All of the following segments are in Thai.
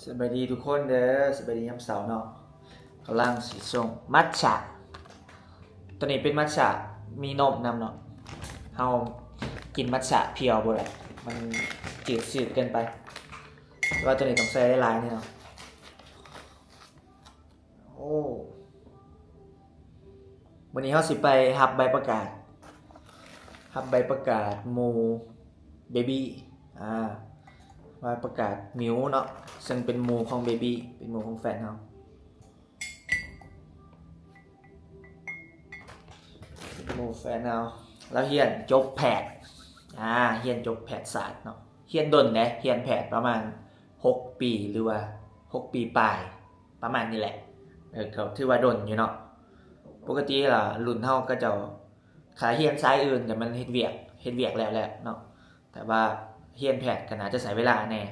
สวัสดีทุกคนเด้อสวัสดียามเสาร์เนาะกำลังสีส่งมัทฉะตัวนี้เป็นมัทฉะมีนมนำเนาะเฮากินมัทฉะเพียวบ่ได้มันจืดเกินไปว่าตัวนี้ต้องใส่หลายๆนี่เนาะโอ้วันนี้เฮาสิไปรับใบประกาศหมู่เบบี้ว่าประกาศมิวเนาะซึ่งเป็นหมู่ของเบบี้เป็นหมู่ของแฟนเขาหมู่แฟนเขาแล้วเฮียนจบแพทย์เฮียนจบแพทยศาสตร์เนาะเฮียนดนเฮียนแพทย์ประมาณ6 ปีหรือว่า6 ปีปลายประมาณนี้แหละก็ถือว่าดนอยู่เนาะปกติล่ะรุ่นเฮาก็จะขาเฮียนสายอื่นแต่มันเฮ็ดเวียกแล้วแหละเนาะแต่ว่าเฮียนแพทย์ก็น่าจะใช้เวลาแน่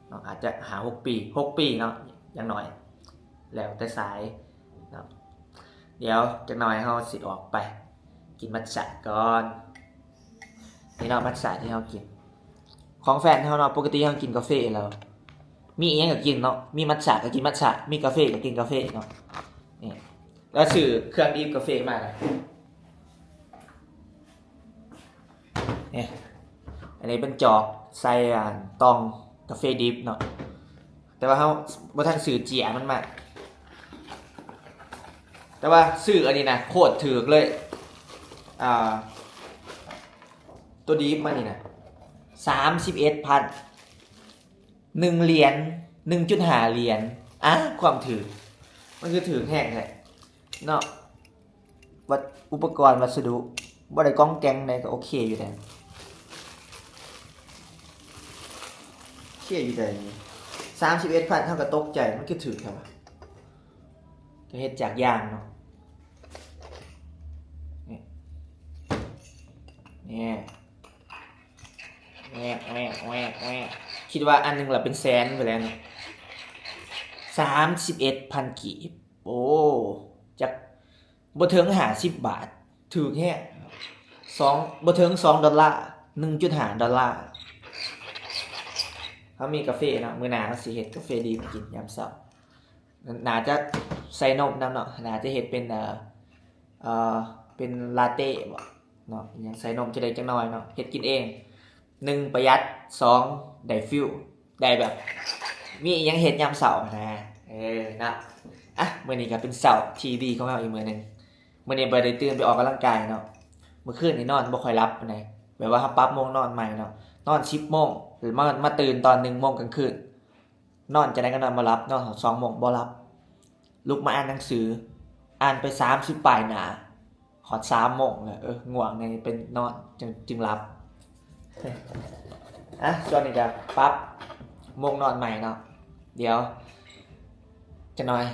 เนาะอาจจะหา6 ปีเนาะอย่างน้อยแล้วแต่สายเนาะเดี๋ยวจักหน่อยเฮาสิออกไปกินมัทฉะก่อนนี่เนาะมัทฉะที่เฮากินของแฟนเฮาเนาะปกติเฮากินกาแฟแล้วมีอีหยังก็กินเนาะมีมัทฉะก็กินมัทฉะมีกาแฟก็กินกาแฟเนาะนี่แล้วซื้อเครื่องดื่มกาแฟมาเลยนี่อันนี้เป็นจอกใส่ตองกาแฟดิบเนาะแต่ว่าเขาบ่ทันซื้อเจียมันมาแต่ว่าซื้ออันนี้นะโคตรถูกเลยตัวดิบมันนี่นะ31,000 1 เหรียญ 1.5 เหรียญความถือมันคือถือแห้งแท้เนาะอุปกรณ์วัสดุบ่ได้ก้องแกงใดก็โอเคอยู่แล้วอยู่ใด31,000เท่ากับตกใจมันคือถือครับก็เฮ็ดจากยางเนาะนี่คิดว่าอันนึงละเป็นแสนไปแล้วเนี่ย31,000 กีบโอ้จากบ่ถึง50 บาทถือแค่บ่ถึง$2 $1.5เขามีกาแฟเนาะมื้อหน้าเขาสิเฮ็ดกาแฟดีมากินยามเช้าน่าจะใส่นมนำเนาะน่าจะเฮ็ดเป็นเป็นลาเต้บ่เนาะยังใส่นมจะได้จักหน่อยเนาะเฮ็ดกินเอง1ประหยัด2ได้ฟิลได้แบบมีอีหยังเฮ็ดยามเช้านะนะมื้อนี้ก็เป็นเช้าที่ดีของเราอีกมื้อนึงมื้อนี้บ่ได้ตื่นไปออกกำลังกายเนาะเมื่อคืนนี่นอนบ่ค่อยหลับปานใดแบบว่าเฮาปรับโมงนอนใหม่เนาะนอน 10 โมงหรือมาตื่นตอน 1 โมงกลางคืนนอนจะได้ก็นอนบ่หลับนอน2 โมงบ่หลับลุกมาอ่านหนังสืออ่านไป30ปลายหน้าฮอด3 โมงแล้วง่วงในเป็นนอนจึงหลับส่วนนี้ก็ปรับโมงนอนใหม่เนาะเดี๋ยวจะหน่อย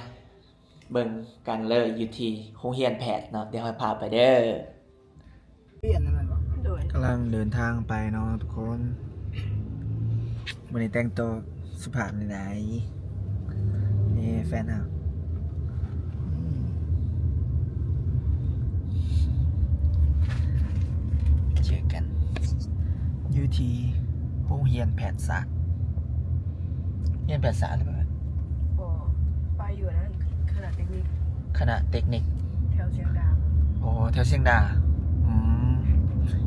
เบิ่งกันเลยอยู่ที่โรงเรียนแพทย์เนาะเดี๋ยวค่อยพาไปเด้อเปลี่ยนนั่นบ่กำลังเดินทางไปเนาะทุกคนวันนี้แต่งตัวสุภาพไหนนี่แฟนครับเจอกันอยู่ที่โรงเรียนแพทยศาสตร์เรียนแพทยศาสตร์หรือเปล่าไปอยู่นั่นคณะเทคนิคแถวเชียงดาแถวเชียงดา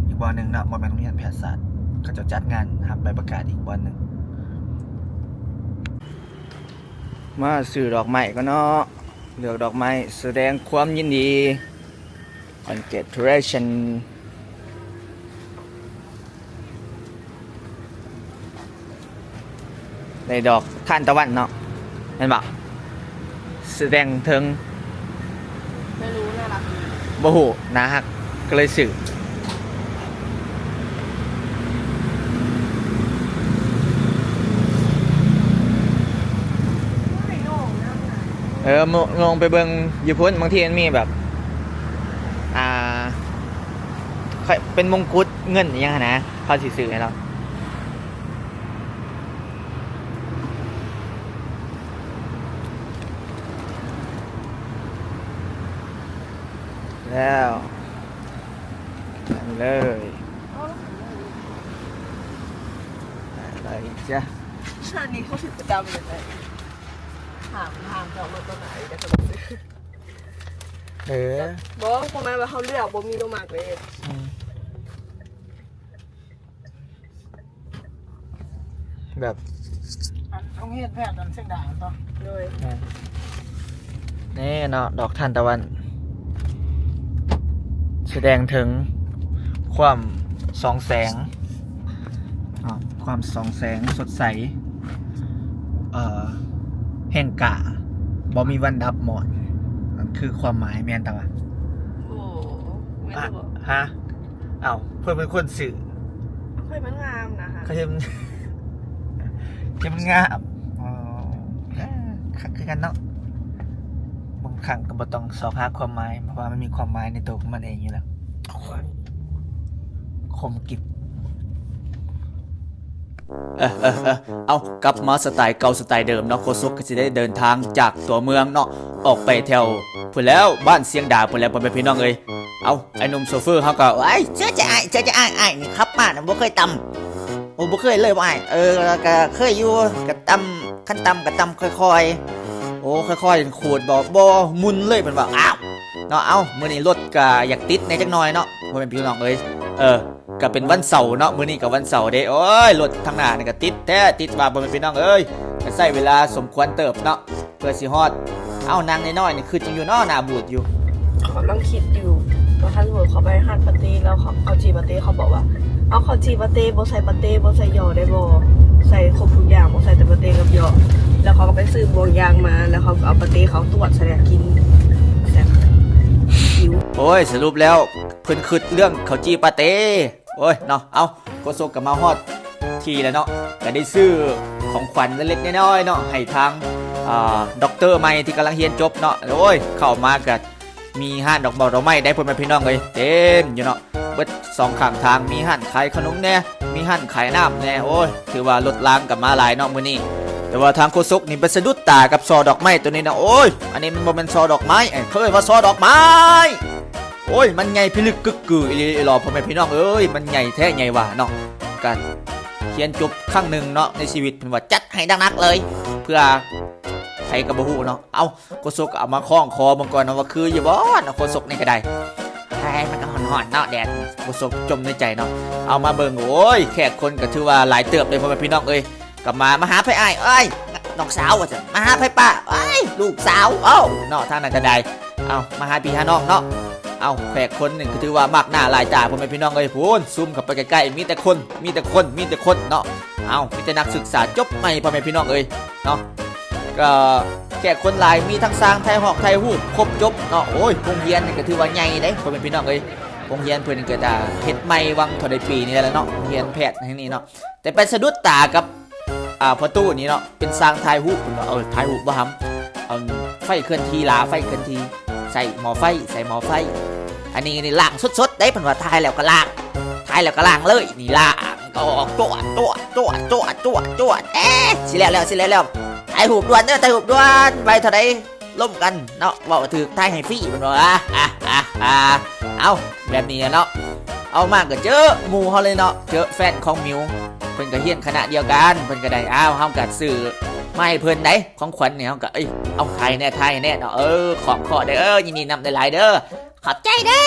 อีกบอลหนึ่งเนาะบอลแมนโรงเรียนแพทยศาสตร์เขาจะจัดงานครับใบประกาศอีกบอลหนึ่งมาซื้อดอกไม้ก็เนาะเลือกดอกไม้แสดงความยินดี Congratulation ในดอกทานตะวันเนาะเห็นปะแสดงถึงไม่รู้น่ารักบ่ฮู้นะฮักก็เลยซื้อลงไปเบิ่งอยู่พุ่นบางทีมันมีแบบเป็นมงกุฎเงินอย่างนะเขาสิซื้อให้เราแล้วเลยอะไรจ้ะชานี้เขาถือประจำเลย ถามเขามาตัวไหนก็จะมาซื้อ บอกประมาณว่าเขาเลือกบ่มีตัวหมากเลย แบบ ต้องเฮ็ดแพทย์อันเส้นด่างต่อ เลย นี่เนาะดอกทานตะวัน แสดงถึงความส่องแสงความส่องแสงสดใสแห่งกะบ่มีวันดับหมดนั่นคือความหมายแม่นตะวัน โอ้ไม่ อ่ะ รู้ ฮะเพื่อนเป็นคนสื่อ ค่อยมันงามนะคะ เขาจะมันงามคือกันเนาะบางครั้งก็บ่ต้องสอบหาความหมายเพราะว่ามันมีความหมายในตัวของมันเองอยู่แล้วคมกิบเอากลับมาสไตล์เก่าสไตล์เดิมเนาะโคซุกก็จะได้เดินทางจากตัวเมืองเนาะออกไปแถวพุ่นแล้วบ้านเสียงดาพุ่นแล้วพ่อแม่พี่น้องเอ้ยเอาไอ้หนุ่มโซเฟอร์เขาก็ไอ้เจ้าจะอ้ายนี่ครับป้าน่ะบ่เคยตำโอ้บ่เคยเลยบ่อ้ายก็เคยอยู่ก็ตำขั้นตำก็ตำค่อยๆโอ้ค่อยๆขูดบ่มุนเลยเพิ่นว่าอ้าวเนาะเอามื้อนี้รถก็อยากติดในจักหน่อยเนาะพ่อแม่พี่น้องเอ้ยก็เป็นวันเสาร์เนาะมื้อนี้ก็วันเสาร์เด้โอ้ยรถทางหน้านี่ก็ติดแท้ติดว่าบ่แม่นพี่น้องเอ้ยก็ใช้เวลาสมควรเติบเนาะเพื่อสิฮอดเอานางน้อยๆนี่คือจังอยู่เนาะหน้าบูดอยู่ เขากำลังคิดอยู่ว่าถ้าสมมติเขาไปหัดปาเต้แล้วเขาจีปาเต้เขาบอกว่าเอาเขาจีปาเต้บ่ใส่ปาเต้บ่ใส่ยอได้บ่ใส่ครบทุกอย่างบ่ใส่แต่ปาเต้กับยอแล้วเขาก็ไปซื้อบวงยางมาแล้วเขาเอาปาเต้เขาตรวจแสดงกินแซ่บหิว โอ้ยสรุปแล้วเพิ่นคิดเรื่องข้าวจีปาเต้โอ้ยเนาะเอาโกโซกก็มาฮอดทีแล้วเนาะก็ได้ซื้อของขวัญเล็กๆน้อยๆเนาะให้ทางด็อกเตอร์ใหม่ที่กำลังเรียนจบเนาะโอ้ยเข้ามาก็มีห้านดอกไม้ได้พ่อแม่พี่น้องเลยเต็มอยู่เนาะเบิดสองข้างทางมีห้านขายขนมแน่มีห้านขายน้ำแน่โอ้ยถือว่ารถล้างกับมาหลายเนาะมื้อนี้แต่ว่าทางโคซุกนี่ไปสะดุดตากับซอดอกไม้ตัวนี้นะโอ้ยอันนี้มันบ่แม่นซอดอกไม้เขาเรียกว่าซอดอกไม้โอ้ยมันใหญ่พิลึกกึกกืออีหลอพ่อแม่พี่น้องเอ้ยมันใหญ่แท้ใหญ่ว่าเนาะกันเขียนจบครั้งหนึ่งเนาะในชีวิตเพิ่นว่าจัดให้ดังนักเลยเพื่อใครก็บ่ฮู้เนาะเอาโคซุกเอามาคล้องคอมังกรเนาะว่าคืออยู่บ่เนาะโคซุกนี่ก็ได้ให้มันก็ห่อนๆเนาะแดดโคซุกจมในใจเนาะเอามาเบิ่งโอ้ยแขกคนก็ถือว่าหลายเติบเลยพ่อแม่พี่น้องเอ้ยกลับมาหาไผอ้ายเอ้ยน้องสาวว่าซั่นมาหาไผป้าเอ้ยลูกสาวเอ้าเนาะทางนั้นก็ได้เอามาหาพี่หาน้องเนาะเอาแขกคนหนึ่งก็ถือว่ามากหน้าหลายตาพ่อแม่พี่น้องเอ้ยพูนซูมเข้าไปใกล้ๆมีแต่คนเนาะเอามีแต่นักศึกษาจบใหม่พ่อแม่พี่น้องเอ้ยเนาะก็แขกคนหลายมีทั้งสร้างไทยหอกไทยฮู้ครบจบเนาะโอ้ยโรงเรียนนี่ก็ถือว่าใหญ่เด้พ่อแม่พี่น้องเอ้ยโรงเรียนเพิ่นก็จะเฮ็ดใหม่วังเท่าใดปีนี่แหละเนาะโรงเรียนแพทย์แห่งนี้เนาะแต่ไปสะดุดตากับประตูนี้เนาะเป็นสร้างไทยฮู้เพิ่นว่าไทยฮู้บ่ฮัมเอาไฟเคลื่อนที่ลาไฟเคลื่อนที่ใส่หม้อไฟอันนี้นี่ล้างสดๆได้เพิ่นว่าทายแล้วก็ล้างเลยนี่ล้างก็ออกตัวสิแล้วถ่ายรูปด่วนเด้อถ่ายรูปด่วนไว้เท่าใดล่มกันเนาะเว้าถือถ่ายให้ฟรีเพิ่นว่าเอาแบบนี้เนาะเอามาก็เจอหมู่เฮาเลยเนาะเจอแฟนของมิวเพิ่นก็เรียนคณะเดียวกันเพิ่นก็ได้เฮาก็ซื้อมาให้เพิ่นได้ของขวัญเนี่ยเฮาก็เอาถ่ายแน่เนาะของขอได้ยินดีนำได้หลายเด้อขอบใจเด้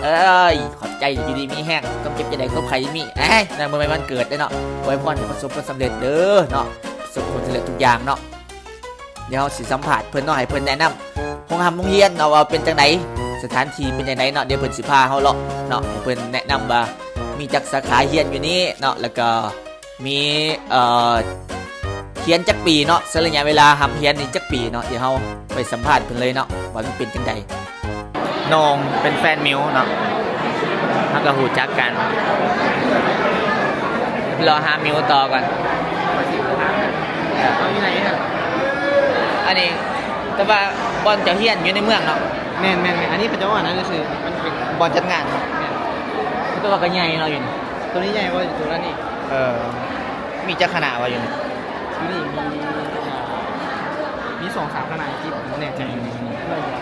อขอบใจอยู่ดีมีแห้งกำเก็บจะได้ก็ใครมีนั่นมันเกิดได้เนาะไว้พรประสบผลสำเร็จเด้อเนาะประสบผลสำเร็จทุกอย่างเนาะเดี๋ยวสิสัมผัสเพิ่นเนาะให้เพิ่นแนะนำโรงเรียนเนาะว่าเป็นจังไดสถานที่เป็นจังไดเนาะเดี๋ยวเพิ่นสิพาเฮาเลาะเนาะให้เพิ่นแนะนำว่ามีจักสาขาเรียนอยู่นี้เนาะแล้วก็มีเรียนจักปีเนาะระยะเวลาทำเรียนนี่จักปีเนาะเดี๋ยวเฮาไปสัมภาษณ์เพิ่นเลยเนาะว่ามันเป็นจังไดน้องเป็นแฟนมิวเนาะแล้วก็หูจักกันรอหามิวต่อก่อนเอาที่ไหนเนี่ย อันนี้แต่ว่าบอลจะเฮียนอยู่ในเมืองเนาะแม่นอันนี้เขาจะว่านั่นก็คือมันเป็น บอลจัดงานตัวก็ใหญ่เราอยู่นี่ ตัวนี้ใหญ่กว่าตัวนั้นนี่ มีจักขนาดว่าอยู่นี่ ตัวนี้มี2-3ขนาดที่แน่ใจ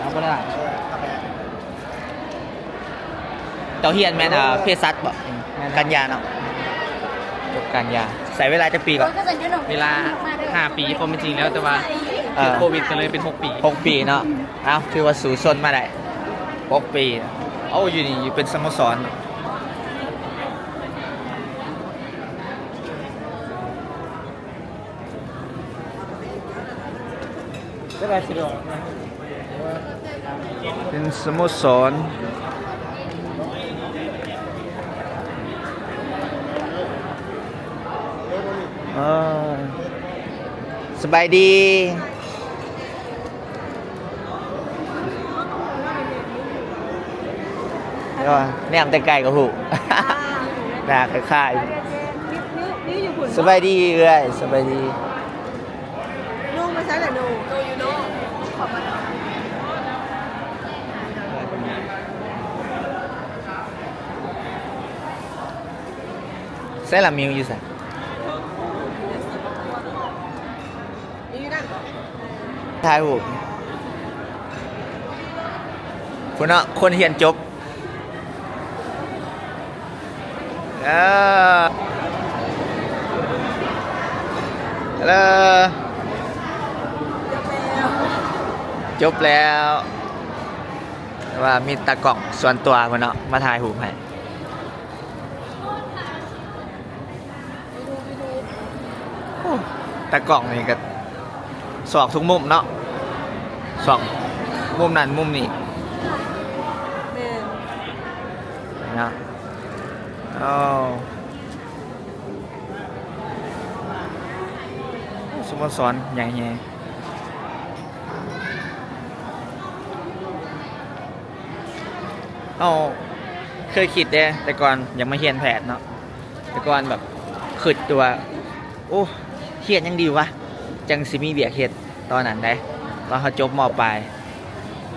เอาบ่ได้ เจ้าเฮียนแม่นเภสัชบ่กันยาเนาะจบกันยาใส่เวลาจะปีก่อนเวลา5 ปีความเป็นจริงแล้วแต่ว่า คือโควิดก็เลยเป็น6 ปี 6 ปีเนาะเอ้าถือว่าสู่ซนมาได้6 ปีเอ้าอยู่นี่อยู่เป็นสโมสรเป็นสโมสรสบายดีก็แนมแต่ไกลกับหู หน้าคล้ายๆสบายดีเอ้ยสบายดี ลุงมาใช้แต่หนูอยู่โน่ขอบคุณ ใส่ละมิวอยู่ใส่ นี่นั่น ถ่ายรูปคนเนาะคนเรียนจบเออฮัลโหลจบแล้วว่ามีตากล่องส่วนตัวคนเนาะมาถ่ายรูปให้โอ้ตากล่องนี่ก็สอกทุกมุมเนาะสอกมุมนั้นมุมนี้นะอ๋อสโมสรใหญ่แฮะเอาเคยคิดเด้แต่ก่อนยังไม่เฮียนแผนเนาะแต่ก่อนแบบคิดตัวโอ้เฮียนยังดีวะจังสิมีเบียกเฮ็ดตอนนั้นได้ตอนเขาจบม.ปลาย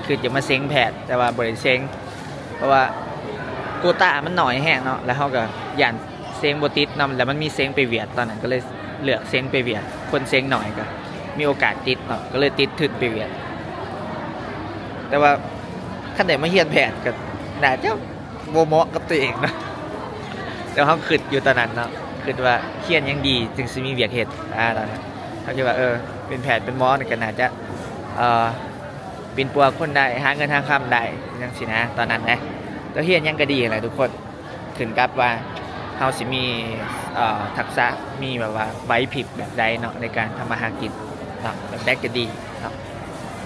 คือจะมาเซ็งแผนแต่ว่าบ่ได้เซ็งเพราะว่าโควต้ามันหน่อยแห้งเนาะแล้วเขาก็ย่านเซ็งบ่ติดนำแล้วมันมีเซ็งไปเวียดตอนนั้นก็เลยเลือกเซ็งไปเวียดคนเซ็งหน่อยก็มีโอกาสติดเนาะก็เลยติดทึดไปเวียดแต่ว่าคันได้มาเฮียนแผนก็น่าจะบ่เหมาะกับตัวเองนะแต่เขาคิดอยู่ตอนนั้นเนาะคิดว่าเฮียนยังดีจึงสิมีเวียกเฮ็ดตอนนั้นเขาคิดว่าเป็นแผนเป็นหมอนี่ก็น่าจะเป็นปัวคนได้หาเงินหาคำได้จังซี่นะตอนนั้นนะก็เฮียนยังก็ดีแหละทุกคนขึ้นกับว่าเฮาสิมีทักษะมีแบบว่าไหวพริบแบบใดเนาะในการทำมาหากินเนาะแบบใดก็ดีเนาะ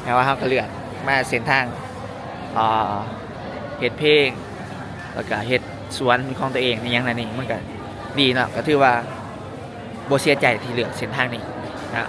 แม้ว่าเฮาก็เลือกมาเส้นทางเฮ็ดเพลงแล้วก็เฮ็ดสวนของตัวเองในอย่างนั้นนี่มันก็ดีเนาะก็ถือว่าบ่เสียใจที่เลือกเส้นทางนี้นะ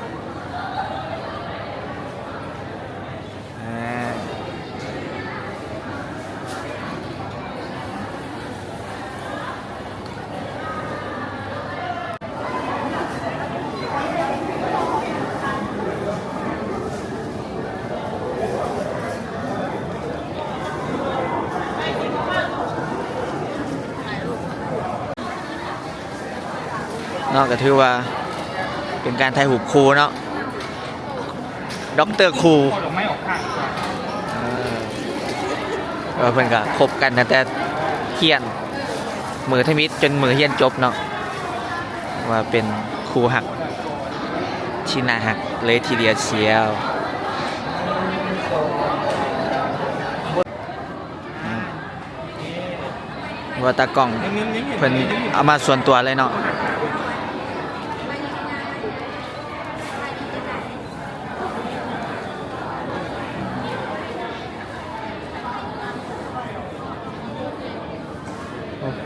เนาะก็ถือว่าเป็นการถ่ายรูปครูเนาะด็อกเตอร์ครูเพื่อนก็คบกันตั้งแต่เฮียนมือทมิตจนมือเฮียนจบเนาะว่าเป็นครูหักที่น่าหักเลยทีเดียวเชียวว่าตากล้องเพิ่นเอามาส่วนตัวเลยเนาะ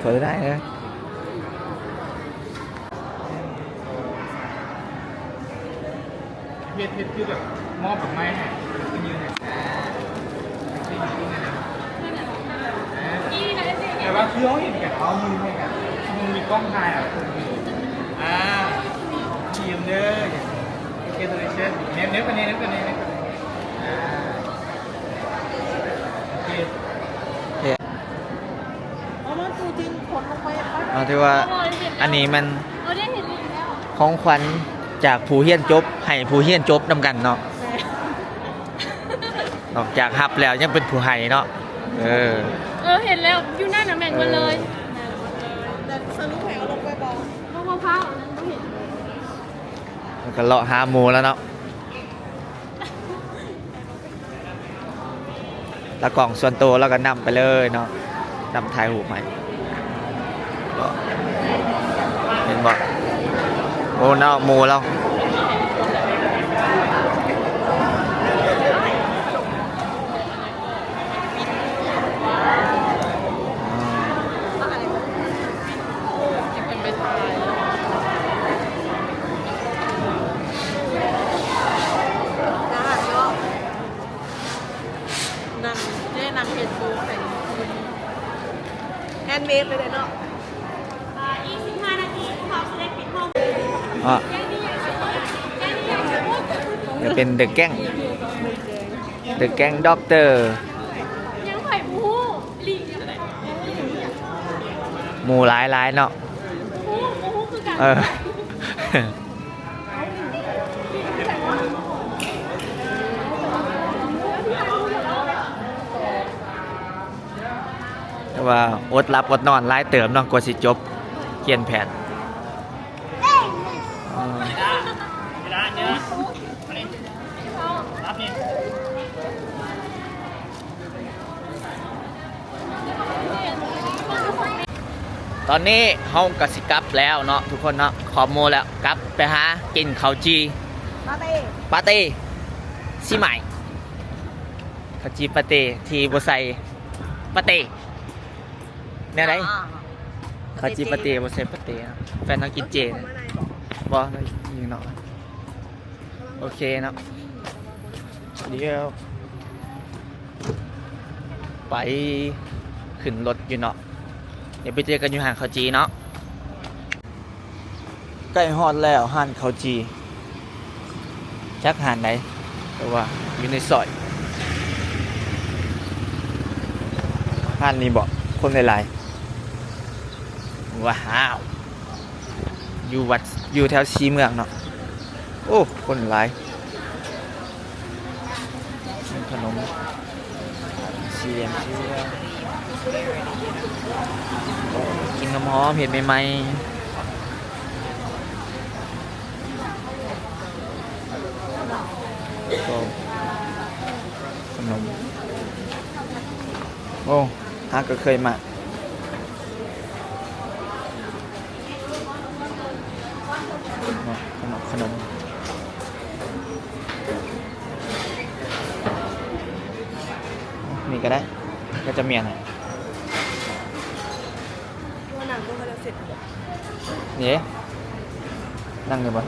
สวยได้เลยเพชรคือแบบมอบดอกไม้ให้ยืนแต่ว่าคือเขาเห็นกันเอามือให้กันมึงมีกล้องถ่ายทีมเด้อโอเคตัวนี้เช่นเนี้ยกันเนี้ยโอเคเอาที่ว่าอันนี้มันของขวัญจากผู้เฮียนจบให้ผู้เฮียนจบนำกันเนาะนอกจากฮับแล้วยังเป็นผู้ให้เนาะเห็นแล้วอยู่หน้าหนาแม่งมาเลยแต่สรุปแผงลงไปบอกมะพร้าวนั้นก็เห็นมันก็เลาะหาหมูแล้วเนาะ แล้วกล่องส่วนตัวแล้วก็นำไปเลยเนาะนำถ่ายรูปใหม่เห็นบ่โอ้เนาะหมูเราแฮนด์เมดเลยเนาะ 25 นาทีพร้อมจะได้ปิดห้อง อ่ะจะเป็นเดอะแก๊งด็อกเตอร์ ยังไข่หมูลิงยังไง หมูหลายเนาะ หมูคือการ เออ แต่ว่าอดรับอดนอนหลายเติมเนาะกว่าสิจบเขียนแผนตอนนี้เฮากสิกลับแล้วเนาะทุกคนเนาะขอบโมแล้วกลับไปหากินข้าวจีปาเต้สิใหม่ข้าวจีปาเต้ที่บ่ใส่ปาเต้แนวไหนข้าวจีปาเต้บ่ใส่ปาเต้นะแฟนต้องกินเจนะบ่ได้ยิงเนาะโอเคเนาะเดี๋ยวไปขึ้นรถอยู่เนาะเดี๋ยวไปเจอกันอยู่ห้างข้าวจีเนาะใกล้ฮอดแล้วห้านข้าวจีจักห้านไหนแต่ว่าอยู่ในซอยห้านนี้บอกคนหลายๆว้าวอยู่วัดอยู่แถวชีเมืองเนาะโอ้คนหลายขนมเชียงกินน้ำหอมเห็นใหม่ๆก็ขนมโอ้ฮะก็เคยมาขนมนี่ก็ได้ก็จะเมียน ว่าหนังก็จะเสร็จ นี่นั่งอยู่บน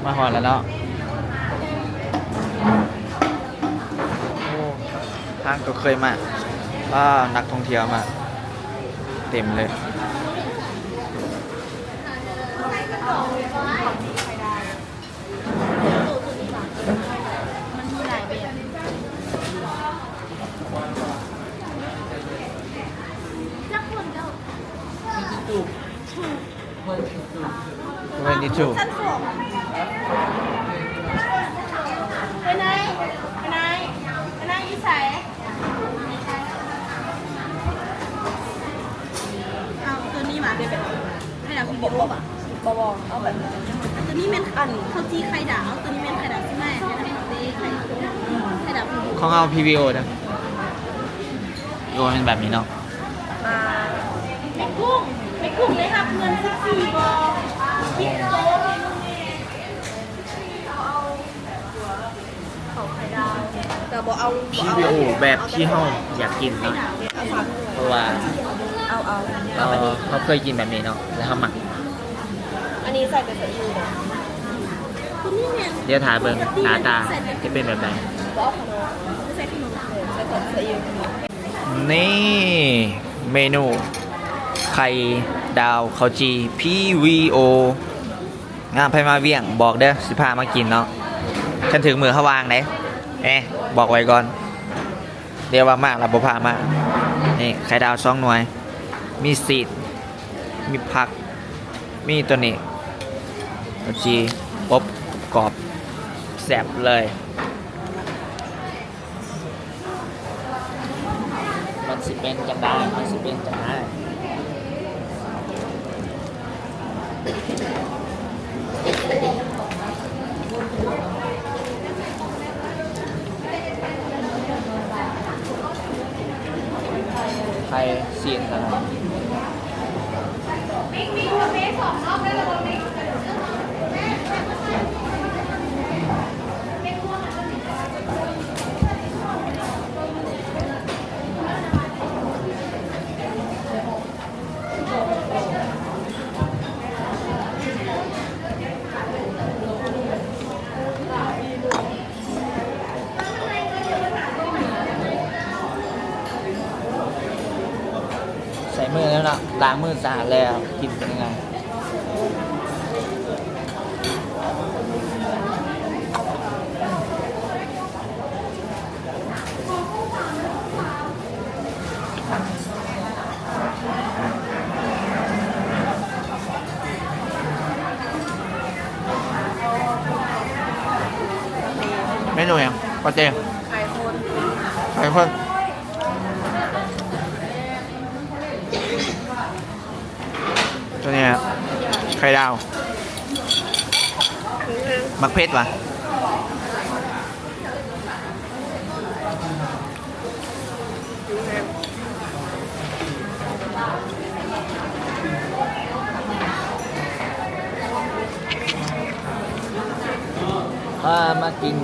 มาหอดแล้วเนาะโอ้ห้างก็เคยมานักท่องเที่ยวมาเต็มเลย22ไปไหนอีสายเอาตัวนี้มาได้แบบให้เราคุณบอกอ่ะบอเอาแบบตัวนี้เป็นอันข้าวจีไข่ดาวตัวนี้เป็นไข่ดาวใช่ไหมไข่ดาวเต้ไข่ดาว ของเอา PVO นะโยนเป็นแบบนี้เนาะ ไม่กุ้งเลยครับเงิน14 บอคิดโต แต่บอกเอา PVO แบบที่ห้องอยากกินเนาะเพราะว่า เขาเคยกินแบบนี้เนาะแล้วเขาหมัก อันนี้ใส่เป็นสีอิ๊วนะ คุณนี่เนี่ย เดี๋ยวถ่ายเบิ่งหน้าตาจะเป็นแบบไหน บอกขนม ใส่ขนม ใส่ของสีอิ๊ว นี่เมนูไข่ดาวข้าวจี PVO งามไพมาเวียงบอกเด้อสิพามากินเนาะฉันถึงมือเขาวางไหนบอกไว้ก่อนเดี๋ยวว่ามากเราบ่พามานี่ไข่ดาว2 หน่วยมีซีดมีผักมีตัวนี้ข้าวจีป๊บกรอบแซ่บเลยมันสิเป็นจังได้มันสิเป็นจังได้ ใส่มือแล้วนะล้างมือสะอาดแล้วกินเป็นยังไงเมนูยังปาเต้ ไข่คน ไข่ข้นตัวเนี้ยไข่ดาวมักเพชรวะมากิน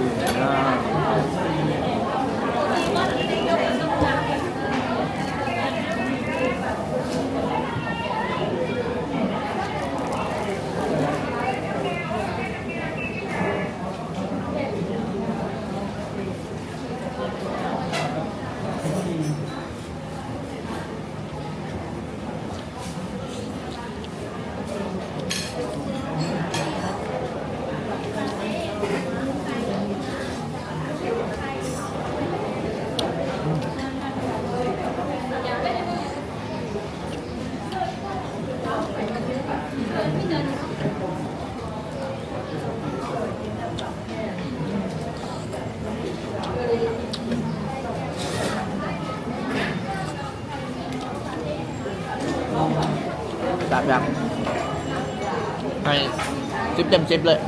แบบให้10 เต็ม 10เลย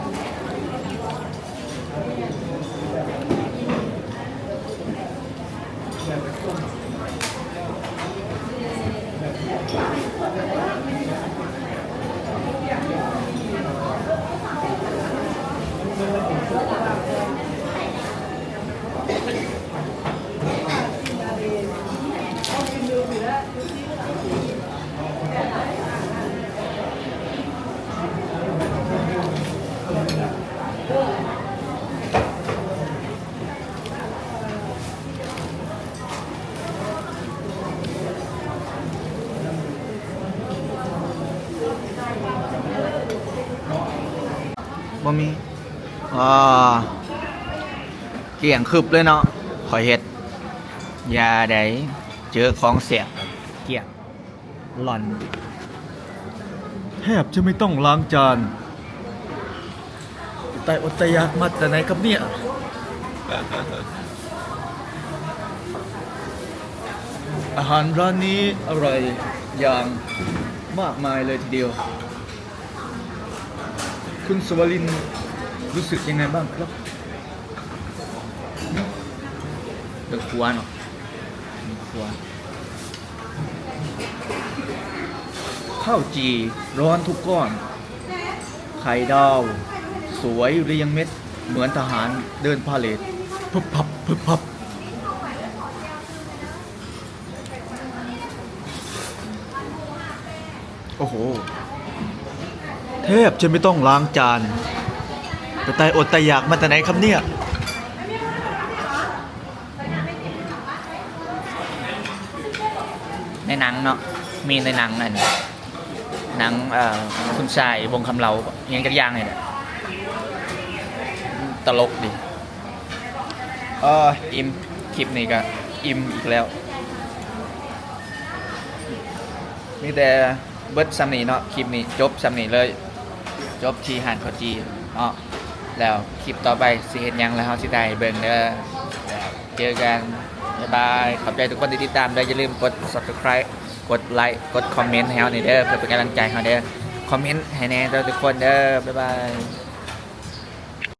บ่มีเกี่ยงคืบเลยเนาะขอเฮ็ดยาใดเจอของเสียเกี่ยงหล่อนแทบจะไม่ต้องล้างจานแต่อดตะยากมาแต่ไหนครับเนี่ยอาหารร้านนี้อร่อยอย่างมากมายเลยทีเดียวคุณสวรินทร์รู้สึกยังไงบ้างครับเดือดครัวเนาะครัวข้าวจีร้อนทุกก้อนไข่ดาวสวยเรียงเม็ดเหมือนทหารเดินพาเหรดพึบพับพึบพับโอ้โหแทบจะไม่ต้องล้างจานแต่ตายอดตายอยากมาแต่ไหนครับเนี่ยในหนังเนาะมีในหนังนั่นหนังคุณชายวงคำเรายังจักย่างเลยเนี่ยตลกดิอิ่มคลิปนี้ก็อิ่มอีกแล้วมีแต่เบิดซัมนี่เนาะคลิปนี้จบซัมนี่เลยจบที่หานขอจีเนาะแล้วคลิปต่อไปสิเห็นยังแล้วเฮาสิได้เบิ่งเด้อแล้วเจอกันบ๊ายบายขอบใจทุกคนที่ติดตามด้วยอย่าลืมกด Subscribe กดไลค์กดคอมเมนต์ให้เฮาหน่อยเด้อเพื่อเป็นกำลังใจให้เฮาเด้อคอมเมนต์ให้แน่เด้อทุกคนเด้อบ๊ายบาย